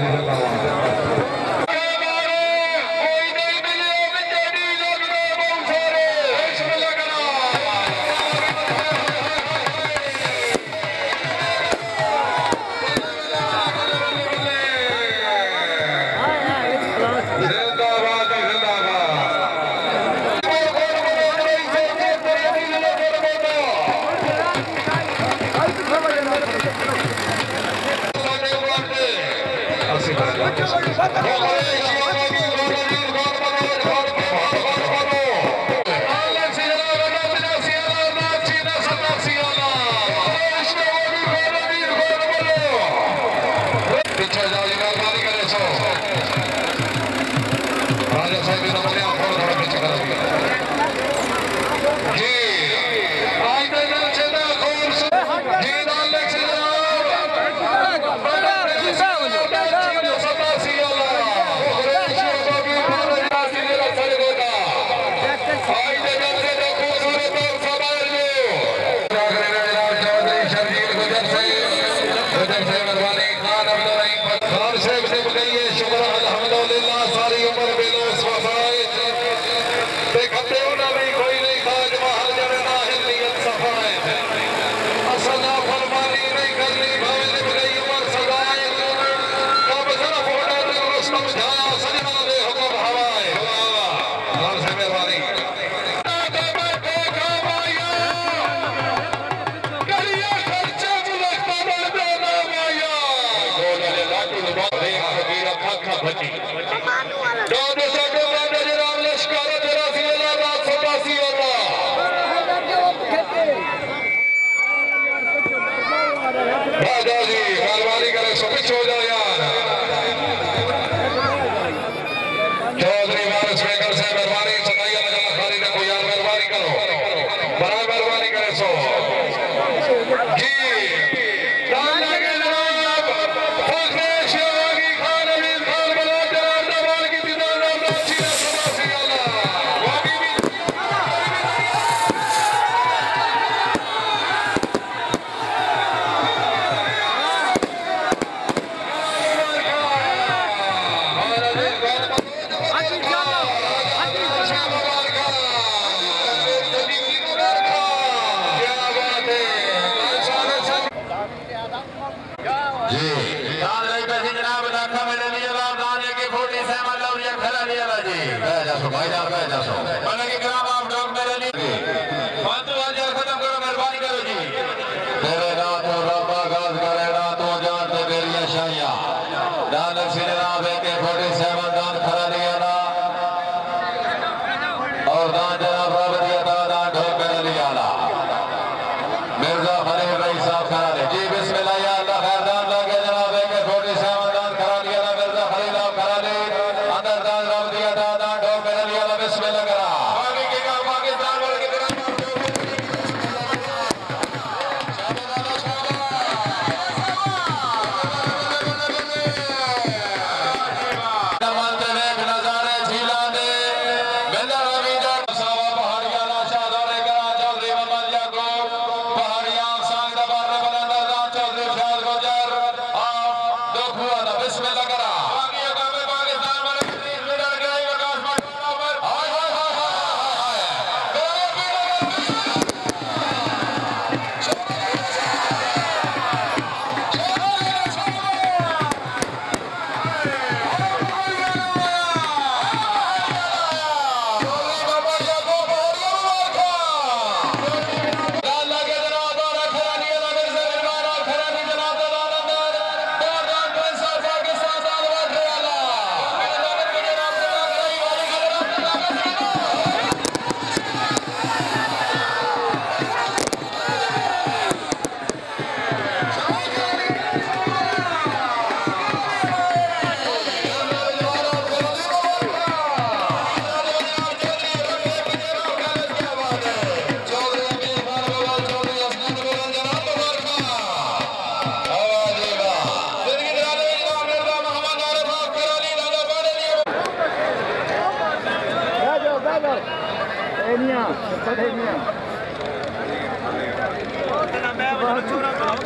भट्टी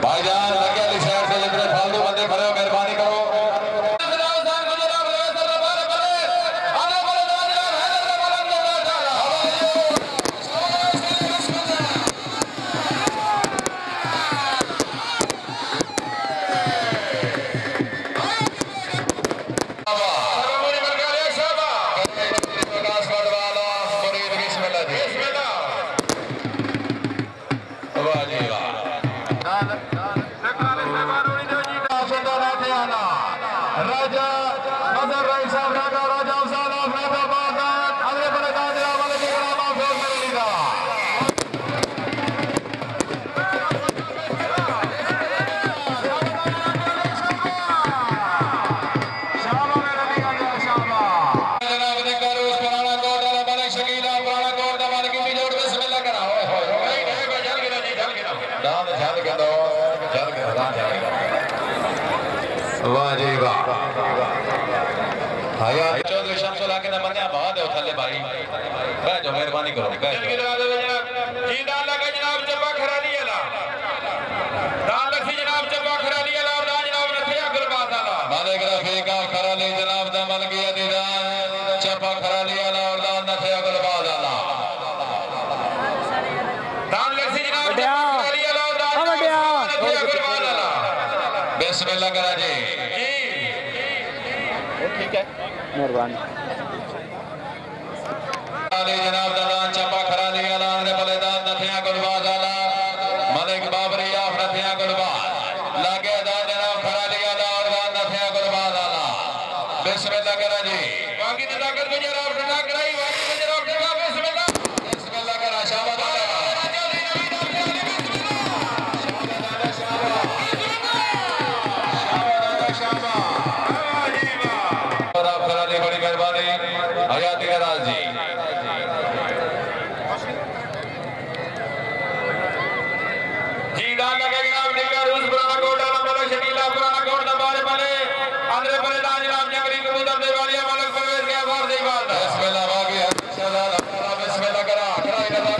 भाईजान लगे वाली साइड से जितने फालतू बंदे खड़े हो मेहरबानी करो राजा नजर राय साहब राजा राजा साहब फैजाबाद अगले बड़े दादरा वाले के नाम फेल कर लीदा शाबा में रवि का शाबा जनाब ने करो उस पुराना कोट वाला मलिक शकीला पुराना कोट का मालिक की जोड़ बिस्मिल्लाह करा ओए होए नहीं भाई जल गिरा जी जल गिरा दान जल के दो जल के दान जल के वाह जी वाह आया चौधरी शमसुल हक ने मन्या बहुत है थल्ले भाई कह जो मेहरबानी करो कह जी दान लगा जनाब चब्बा खराली वाला दान लखी जनाब चब्बा खराली वाला और दान जनाब नथिया गुलबाज वाला मालिक रफीका खराली जनाब दा मलकी अदीदान चब्बा खराली वाला और दान नथिया गुलबाज वाला दान लखी जनाब खराली वाला और दान नथिया गुलबाज वाला बिस्मिल्लाह करा जी ठीक है मेहरबानी जनाब दान चंपा खराली वाला ने भले दान नथिया गुलबाज वाला मलिक बाबरी आफ नथिया गुलबाज लागे दान जनाब खराली वाला और दान नथिया गुलबाज वाला बिस्मिल्लाह करा जी बाकी की ताकत को जरा उठा कराई बाकी को जरा उठा बिस्मिल्लाह करा शाबाश बड़ी मेहरबानी हयाती कराल जी दान लगे जनाब निकर उस पुराना कोट वाला मलिक शकीला पुराना कोट दबारे वाले अंदर परे दान जनाब जंगली कबूतर दे वाले मलिक परवेज के आभार दे बात बिस्मिल्लाह बाकी बिस्मिल्लाह करा कराई रजा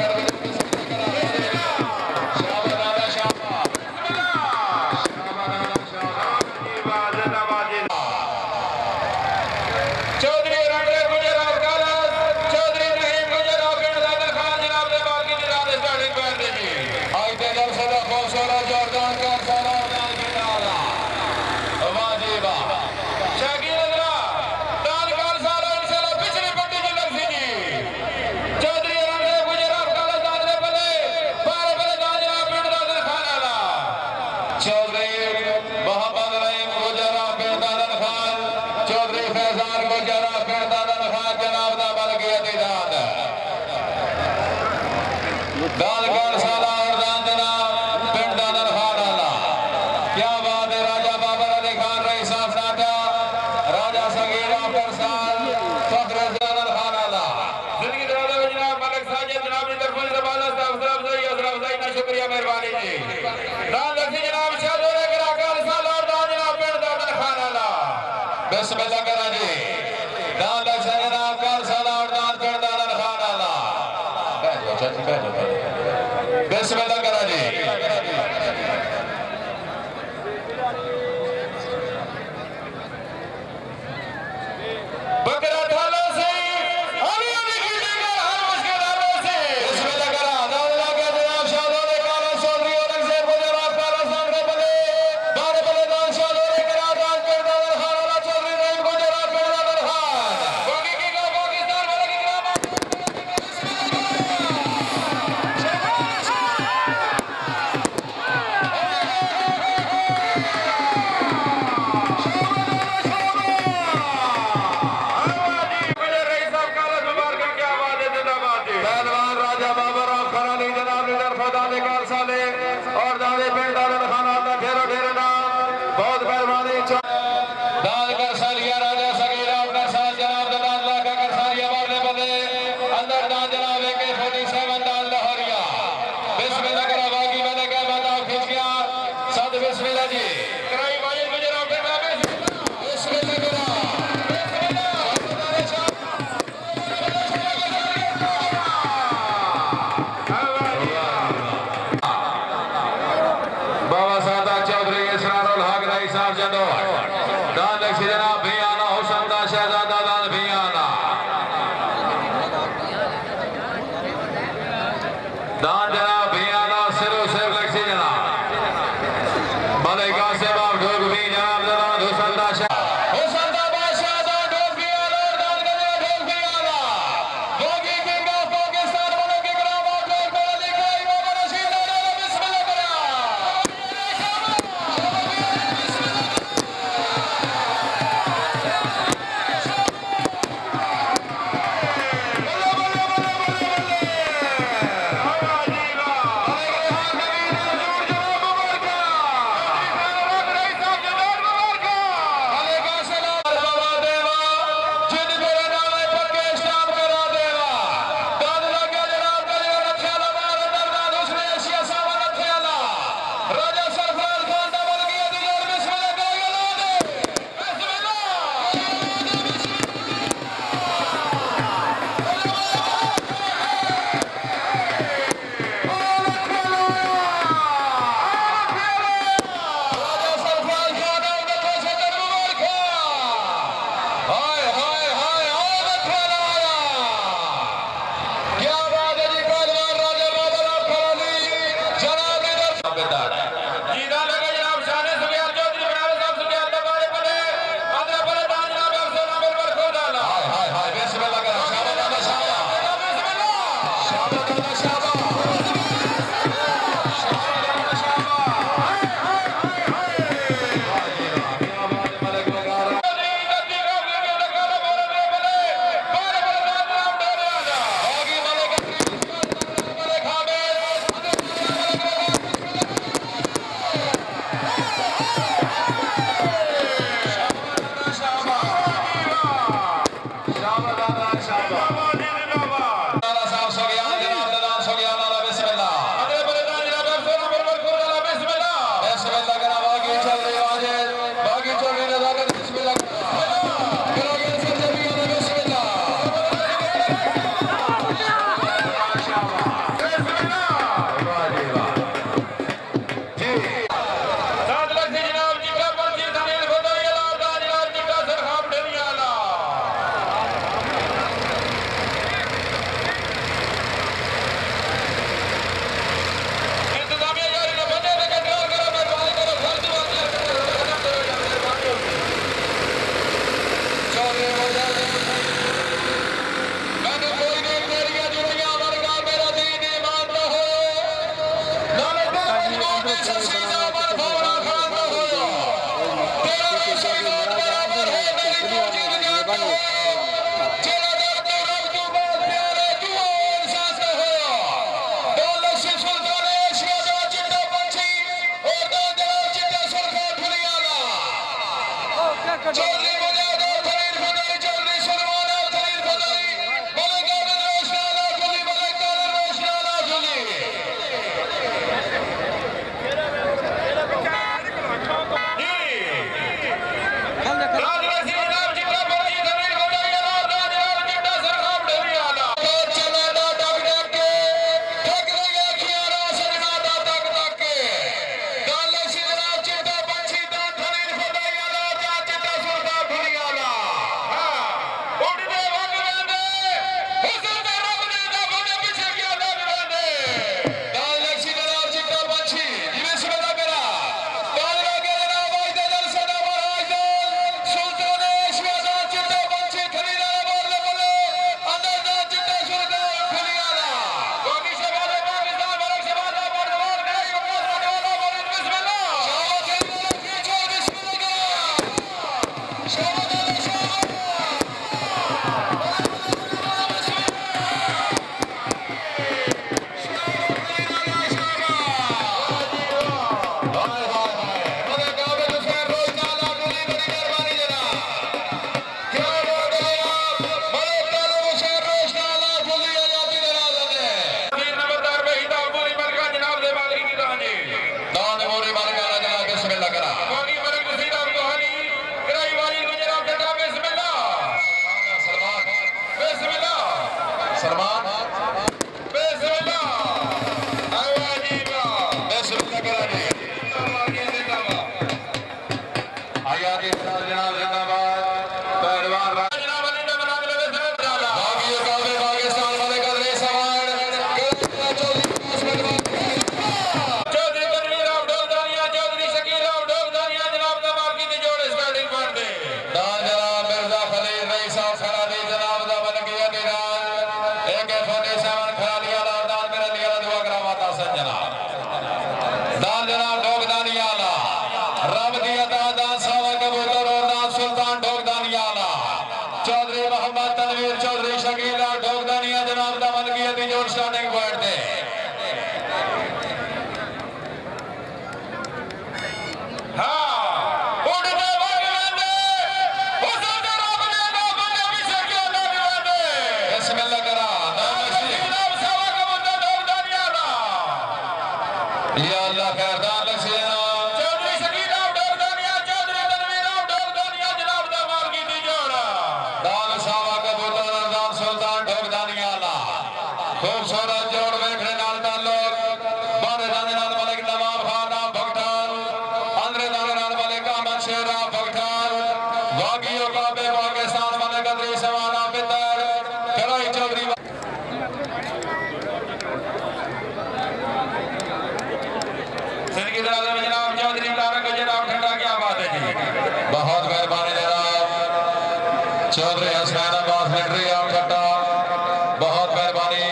कर शुक्रिया मेहरबानी जी दान लखी जनाब शाहदोरे करा कर साल और दान जनाब पेड़ दादन खान वाला बिस्मिल्लाह करा जी दान लखी जनाब कर साल और दान पेड़ दादन खान वाला कह जो बिस्मिल्लाह करा जी बकरा थाला से मोहम्मद तनवीर चौधरी शकील ढोकदानिया जनाब दा मलकियती जोड़ स्टार्टिंग पॉइंट ते हां उड़ते वगंदे हुसन जनाब ने ना बंदे पीछे क्यों ना विवादे बिस्मिल्लाह करा जनाब सवा का मुद्दा ढोकदानिया दा या अल्लाह खैर दान लसीना चौधरी शकील ढोकदानिया चौधरी तनवीर ढोकदानिया जनाब दा मलकियती जोड़ दान सावा कबूतर दान सुल्तान ढोकदानिया ला खूबसूरत जोड़ देखने नाल ताल्लुक बारे जाने नाल मलिक नवाब खान नाम भगठान अंदर जाने नाल मलिक अहमद शेर नाम भगठान वागियो काबे पाकिस्तान मलिक अदरी सवाना पितर कराई चौधरी जिंदगी दराज में जनाब चौधरी तारक जनाब ठंडा क्या बात है जी बहुत मेहरबानी जनाब चौधरी हसनैन अब्बास मिलिट्री आप ठट्टा बहुत मेहरबानी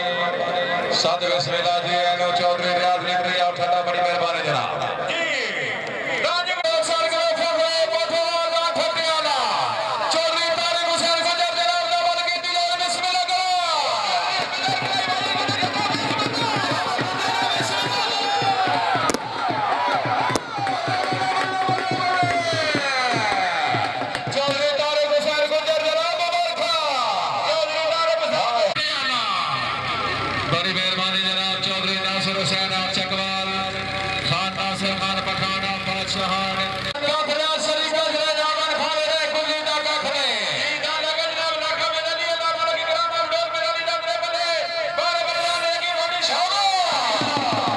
सद बिस्मिल्लाह जी एनो चौधरी रियाज मिलिट्री आप ठट्टा बड़ी मेहरबानी जनाब जी राजगोपाल सरकार फखरे पठवाला ठट्टियाला चौधरी तारिक हुसैन गुजर जनाब दा मलकियती जोड़ बिस्मिल्लाह करो चौधरी तारिक हुसैन गुजर जनाब मुबारक चौधरी तारिक हुसैन बड़ी मेहरबानी जनाब चौधरी नासिर हुसैन आप चकवाल खान नासिर खान पठान आप बादशाहान काखरा शरीका जरा जामन खाने रे कुली दा काखरे ईदा लगे जनाब लाका में नली अल्लाह वाला की कराम में डोर में नली दा बले बारे बले जाने की बड़ी शाबाश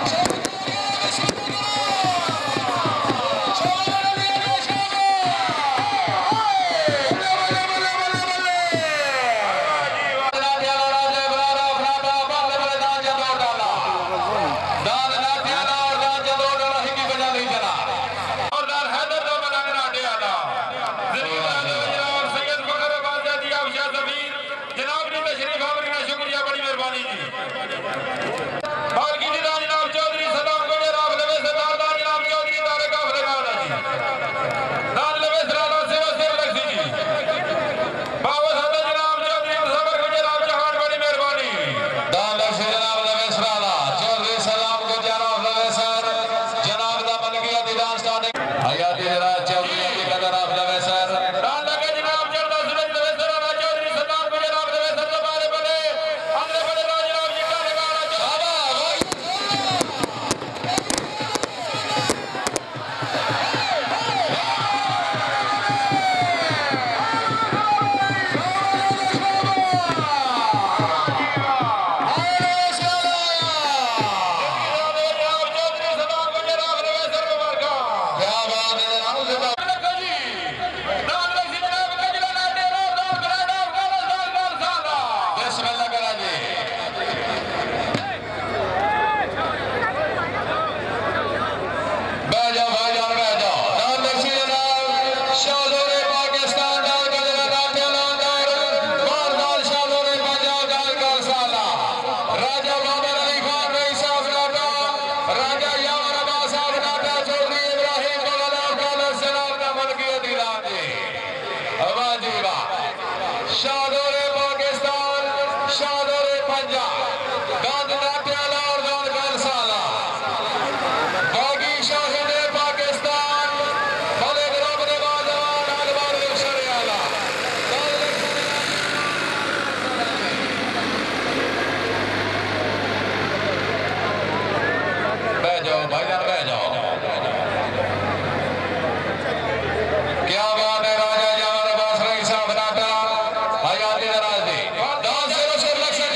क्या बात है राजा यार बस रही साहब नाटा हयाती दराज दी दान से सिर लक्ष्य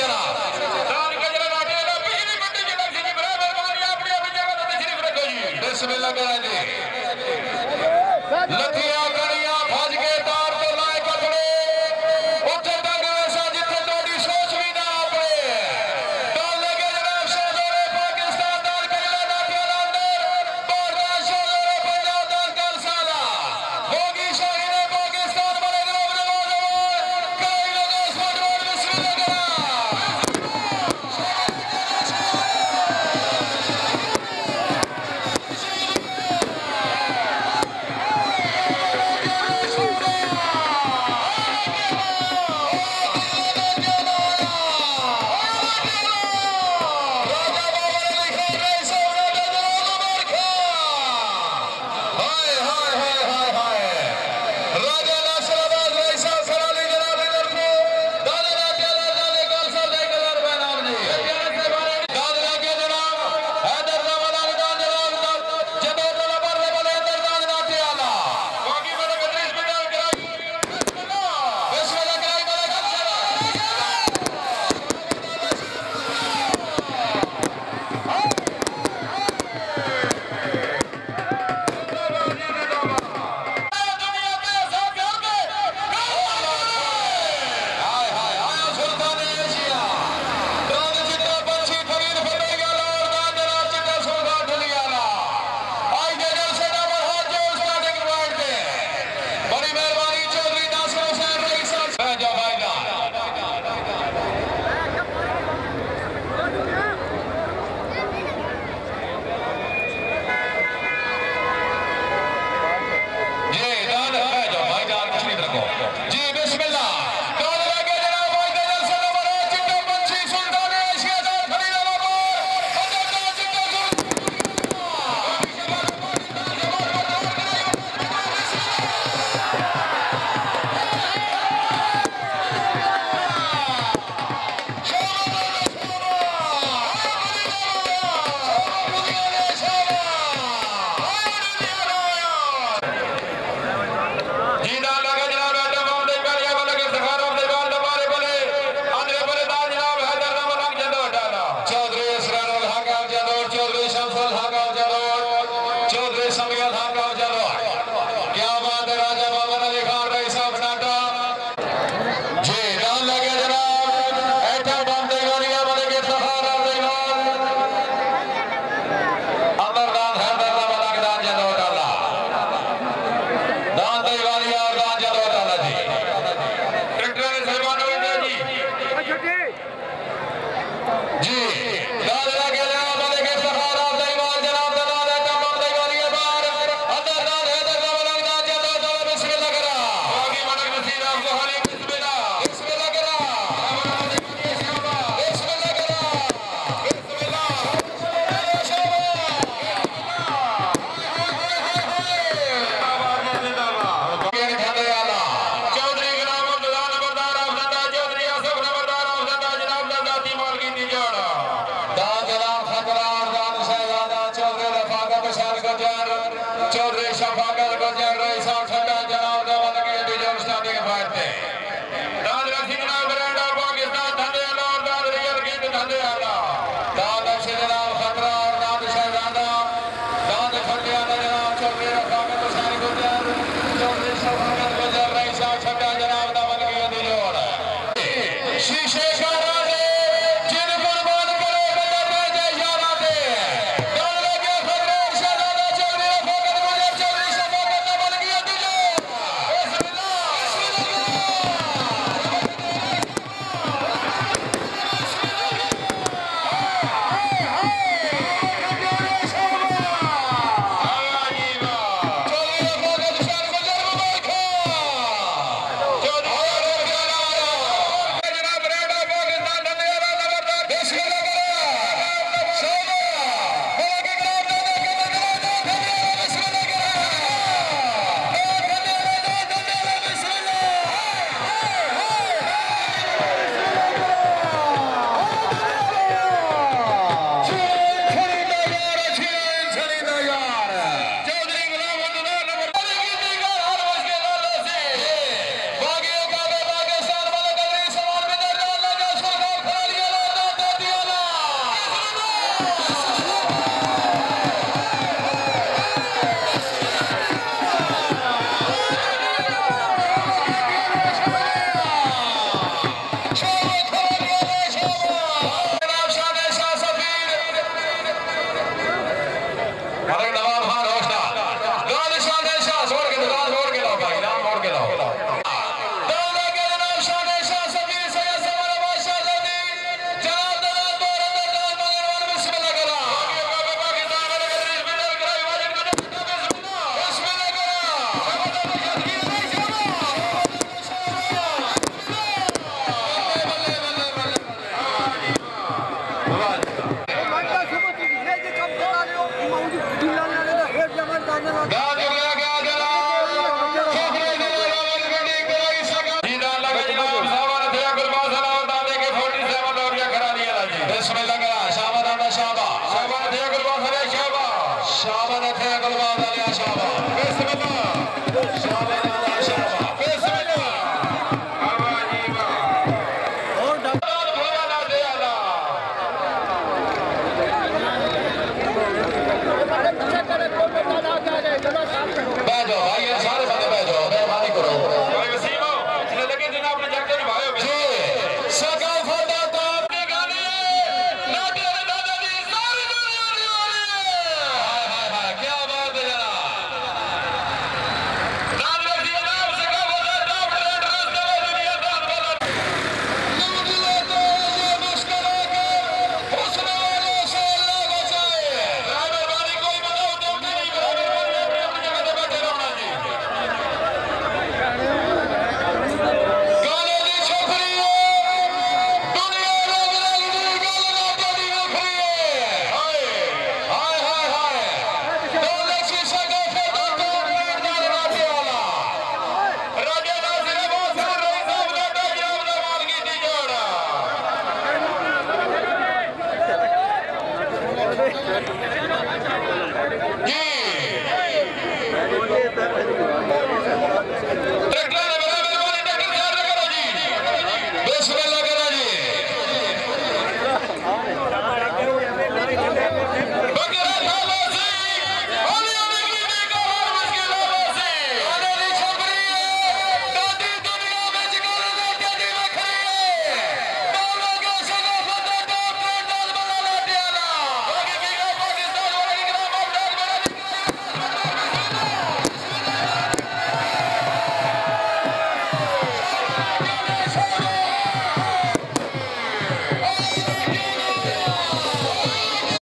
शीशे